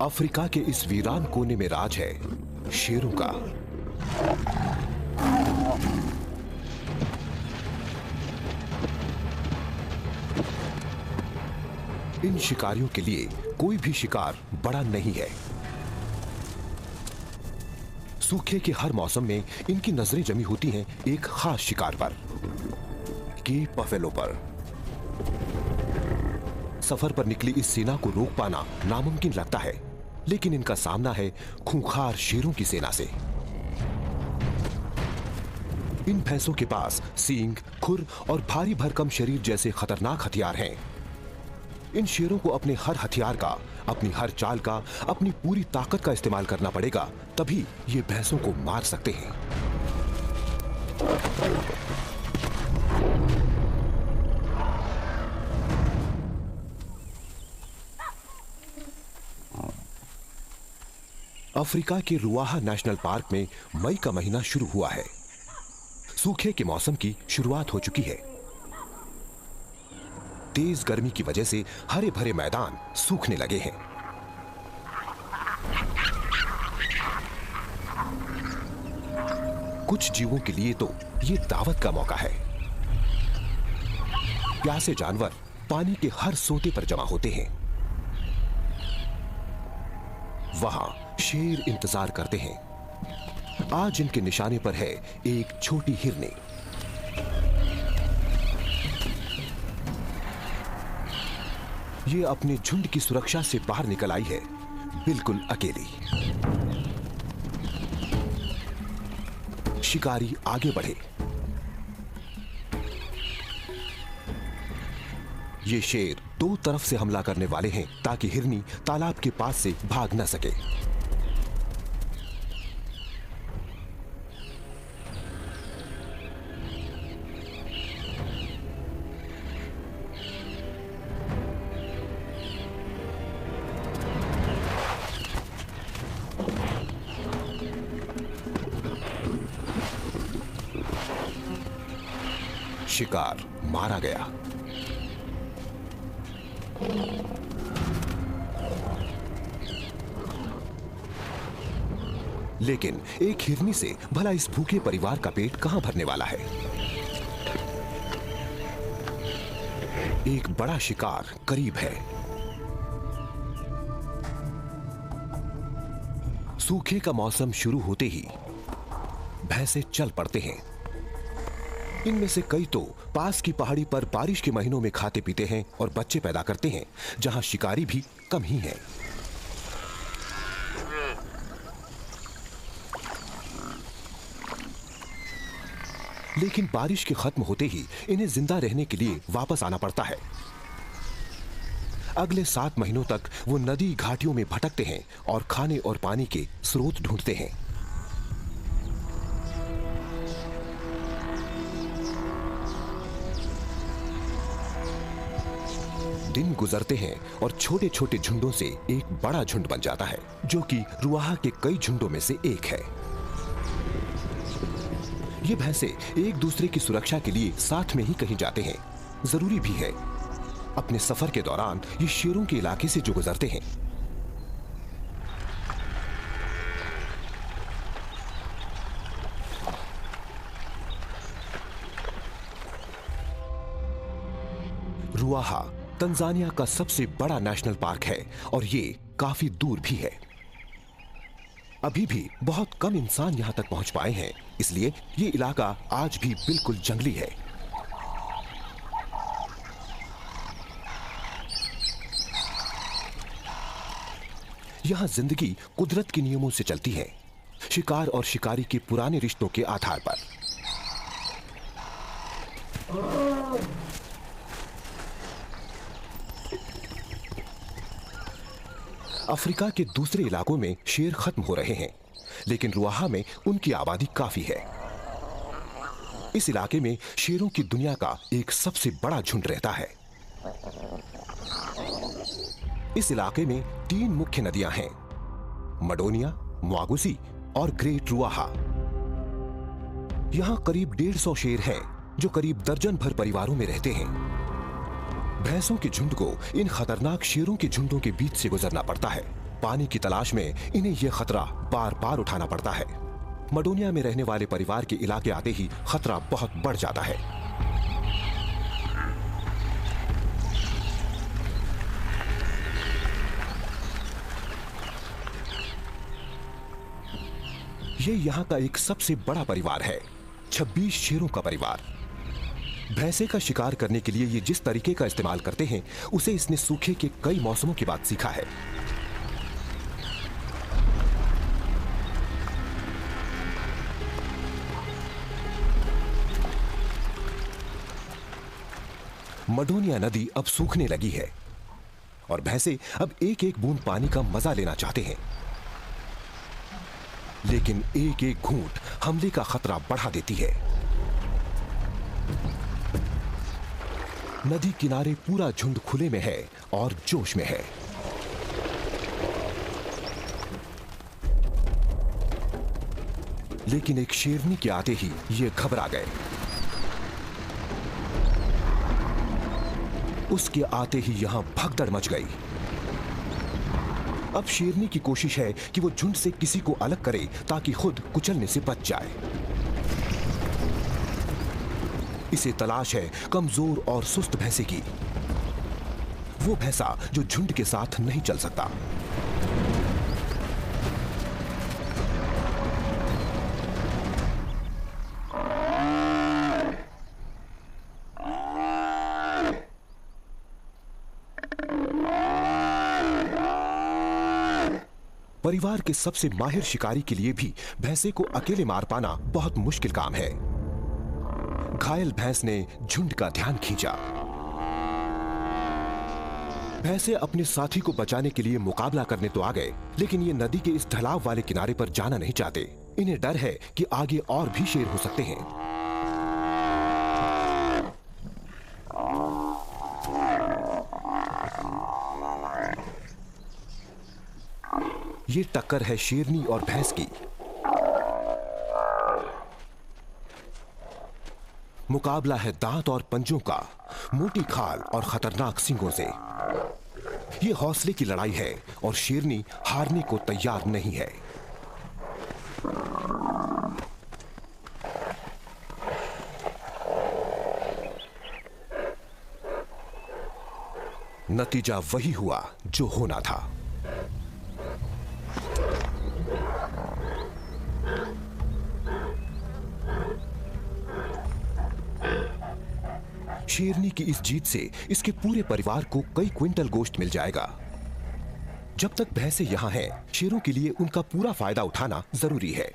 Africa के इस वीरान कोने में राज है शेरों का। इन शिकारियों के लिए कोई भी शिकार बड़ा नहीं है। सूखे के हर मौसम में इनकी नजरें जमी होती हैं एक खास शिकार पर, केप बफेलो पर। सफर पर निकली इस सेना को रोक पाना नामुमकिन लगता है, लेकिन इनका सामना है खूंखार शेरों की सेना से। इन भैंसों के पास सींग, खुर और भारी भरकम शरीर जैसे खतरनाक हथियार हैं। इन शेरों को अपने हर हथियार का, अपनी हर चाल का, अपनी पूरी ताकत का इस्तेमाल करना पड़ेगा, तभी ये भैंसों को मार सकते हैं। अफ्रीका के रुआहा नेशनल पार्क में मई का महीना शुरू हुआ है। सूखे के मौसम की शुरुआत हो चुकी है। तेज गर्मी की वजह से हरे भरे मैदान सूखने लगे हैं। कुछ जीवों के लिए तो ये दावत का मौका है। प्यासे जानवर पानी के हर सोते पर जमा होते हैं। वहां शेर इंतजार करते हैं। आज इनके निशाने पर है एक छोटी हिरनी। ये अपने झुंड की सुरक्षा से बाहर निकल आई है, बिल्कुल अकेली। शिकारी आगे बढ़े। ये शेर दो तरफ से हमला करने वाले हैं ताकि हिरनी तालाब के पास से भाग न सके। शिकार मारा गया। लेकिन एक हिरनी से भला इस भूखे परिवार का पेट कहां भरने वाला है। एक बड़ा शिकार करीब है। सूखे का मौसम शुरू होते ही भैंसे चल पड़ते हैं। इनमें से कई तो पास की पहाड़ी पर बारिश के महीनों में खाते पीते हैं और बच्चे पैदा करते हैं, जहां शिकारी भी कम ही है। लेकिन बारिश के खत्म होते ही इन्हें जिंदा रहने के लिए वापस आना पड़ता है। अगले 7 महीनों तक वो नदी घाटियों में भटकते हैं और खाने और पानी के स्रोत ढूंढते हैं। दिन गुजरते हैं और छोटे छोटे झुंडों से एक बड़ा झुंड बन जाता है, जो कि रुआहा के कई झुंडों में से एक है। ये भैंसे एक दूसरे की सुरक्षा के लिए साथ में ही कहीं जाते हैं। जरूरी भी है। अपने सफर के दौरान ये शेरों के इलाके से जो गुजरते हैं, रुआहा तंजानिया का सबसे बड़ा नेशनल पार्क है और ये काफी दूर भी है। अभी भी बहुत कम इंसान यहां तक पहुंच पाए हैं, इसलिए ये इलाका आज भी बिल्कुल जंगली है। यहां जिंदगी कुदरत के नियमों से चलती है, शिकार और शिकारी के पुराने रिश्तों के आधार पर। अफ्रीका के दूसरे इलाकों में शेर खत्म हो रहे हैं, लेकिन रुआहा में उनकी आबादी काफी है। इस इलाके में शेरों की दुनिया का एक सबसे बड़ा झुंड रहता है। इस इलाके में 3 मुख्य नदियां हैं, मडोनिया, म्वागुसी और ग्रेट रुआहा। यहां करीब 150 शेर हैं, जो करीब दर्जन भर परिवारों में रहते हैं। भैंसों के झुंड को इन खतरनाक शेरों के झुंडों के बीच से गुजरना पड़ता है। पानी की तलाश में इन्हें यह खतरा बार बार उठाना पड़ता है। मडोनिया में रहने वाले परिवार के इलाके आते ही खतरा बहुत बढ़ जाता है। ये यहाँ का एक सबसे बड़ा परिवार है, 26 शेरों का परिवार। भैंसे का शिकार करने के लिए ये जिस तरीके का इस्तेमाल करते हैं, उसे इसने सूखे के कई मौसमों के बाद सीखा है। मडोनिया नदी अब सूखने लगी है और भैंसे अब एक एक बूंद पानी का मजा लेना चाहते हैं, लेकिन एक एक घूंट हमले का खतरा बढ़ा देती है। नदी किनारे पूरा झुंड खुले में है और जोश में है। लेकिन एक शेरनी के आते ही ये घबरा गए। उसके आते ही यहां भगदड़ मच गई। अब शेरनी की कोशिश है कि वो झुंड से किसी को अलग करे ताकि खुद कुचलने से बच जाए। इसे तलाश है कमजोर और सुस्त भैंसे की, वो भैंसा जो झुंड के साथ नहीं चल सकता। परिवार के सबसे माहिर शिकारी के लिए भी भैंसे को अकेले मार पाना बहुत मुश्किल काम है। घायल भैंस ने झुंड का ध्यान खींचा। भैंसे अपने साथी को बचाने के लिए मुकाबला करने तो आ गए, लेकिन ये नदी के इस ढलाव वाले किनारे पर जाना नहीं चाहते। इन्हें डर है कि आगे और भी शेर हो सकते हैं। ये टक्कर है शेरनी और भैंस की। मुकाबला है दांत और पंजों का, मोटी खाल और खतरनाक सींगों से। ये हौसले की लड़ाई है और शेरनी हारने को तैयार नहीं है। नतीजा वही हुआ जो होना था। शेरनी की इस जीत से इसके पूरे परिवार को कई क्विंटल गोश्त मिल जाएगा। जब तक भैंसे यहां हैं, शेरों के लिए उनका पूरा फायदा उठाना जरूरी है।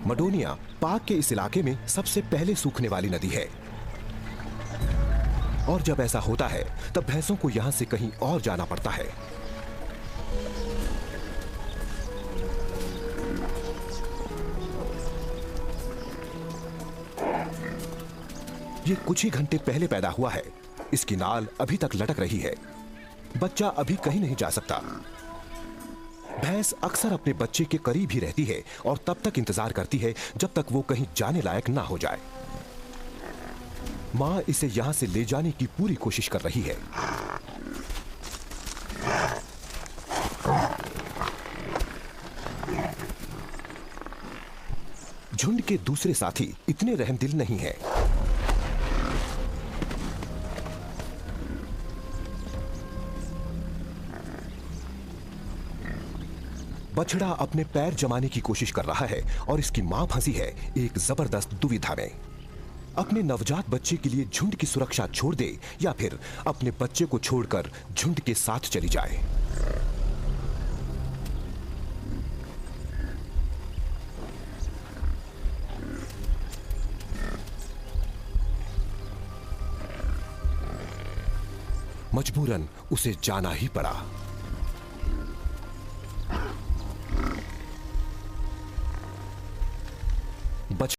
मडोनिया पाक के इस इलाके में सबसे पहले सूखने वाली नदी है और जब ऐसा होता है तब भैंसों को यहां से कहीं और जाना पड़ता है। ये कुछ ही घंटे पहले पैदा हुआ है। इसकी नाल अभी तक लटक रही है। बच्चा अभी कहीं नहीं जा सकता। भैंस अक्सर अपने बच्चे के करीब ही रहती है और तब तक इंतजार करती है जब तक वो कहीं जाने लायक ना हो जाए। मां इसे यहां से ले जाने की पूरी कोशिश कर रही है। झुंड के दूसरे साथी इतने रहमदिल नहीं हैं। बछड़ा अपने पैर जमाने की कोशिश कर रहा है और इसकी मां फंसी है एक जबरदस्त दुविधा में। अपने नवजात बच्चे के लिए झुंड की सुरक्षा छोड़ दे या फिर अपने बच्चे को छोड़कर झुंड के साथ चली जाए। मजबूरन उसे जाना ही पड़ा।